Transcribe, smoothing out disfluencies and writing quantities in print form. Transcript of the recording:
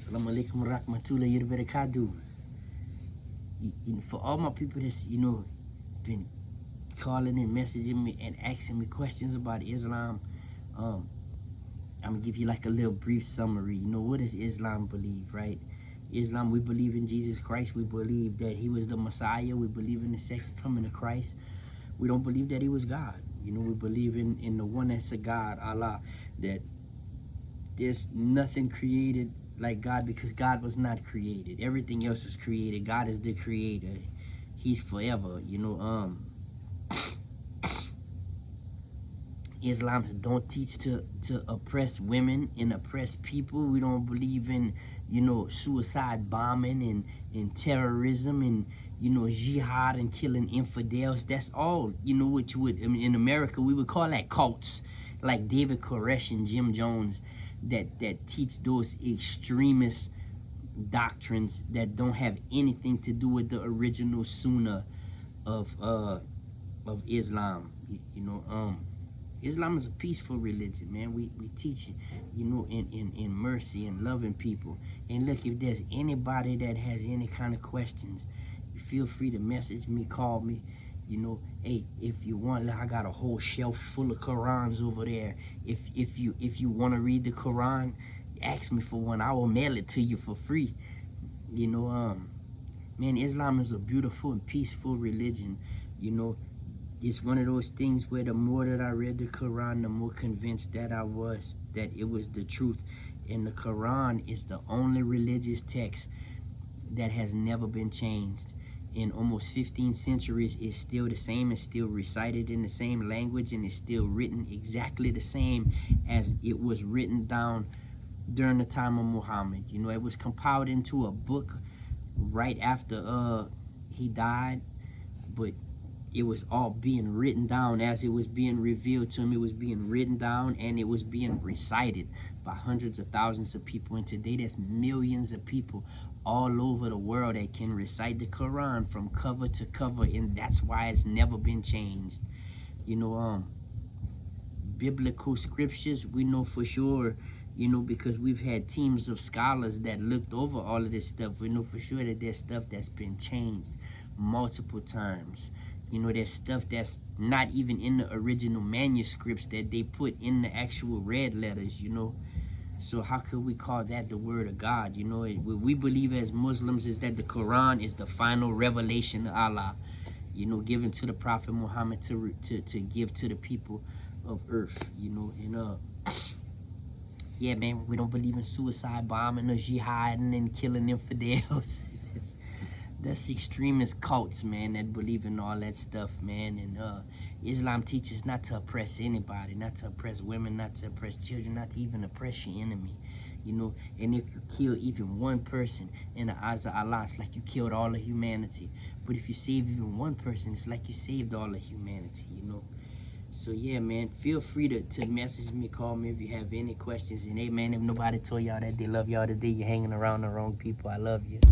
Assalamu alaikum warahmatullahi wabarakatuh. For all my people that's, been calling and messaging me and asking me questions about Islam, I'm gonna give you like a little brief summary. What does Islam believe, right? Islam, we believe in Jesus Christ. We believe that he was the Messiah. We believe in the second coming of Christ. We don't believe that he was God. We believe in the one that's a God, Allah, that there's nothing created like God, because God was not created. Everything else was created. God is the creator. He's forever. Islam don't teach to oppress women and oppress people. We don't believe in, suicide bombing and terrorism and, jihad and killing infidels. That's all, what you would, in America, we would call that cults, like David Koresh and Jim Jones, that teach those extremist doctrines that don't have anything to do with the original sunnah of Islam. Islam is a peaceful religion, man. We teach, in mercy and loving people. And look, if there's anybody that has any kind of questions, feel free to message me, call me. Hey, if you want, I got a whole shelf full of Qurans over there. If you want to read the Quran, ask me for one. I will mail it to you for free. Man, Islam is a beautiful and peaceful religion. It's one of those things where the more that I read the Quran, the more convinced that I was that it was the truth. And the Quran is the only religious text that has never been changed. In almost 15 centuries, it's still the same. It's still recited in the same language, and it's still written exactly the same as it was written down during the time of Muhammad. It was compiled into a book right after he died, but it was all being written down as it was being revealed to him. It was being written down, and it was being recited by hundreds of thousands of people. And today there's millions of people all over the world that can recite the Quran from cover to cover, and that's why it's never been changed. Biblical scriptures, we know for sure, because we've had teams of scholars that looked over all of this stuff. We know for sure that there's stuff that's been changed multiple times. There's stuff that's not even in the original manuscripts that they put in the actual red letters, So how could we call that the word of God? What we believe as Muslims is that the Quran is the final revelation of Allah, given to the Prophet Muhammad to give to the people of earth, yeah, man, we don't believe in suicide bombing or jihading and killing infidels. That's extremist cults, man, that believe in all that stuff, man. And Islam teaches not to oppress anybody, not to oppress women, not to oppress children, not to even oppress your enemy. And if you kill even one person in the eyes of Allah, it's like you killed all of humanity. But if you save even one person, it's like you saved all of humanity, So yeah, man, feel free to message me, call me if you have any questions. And hey, man, if nobody told y'all that they love y'all today, you're hanging around the wrong people. I love you.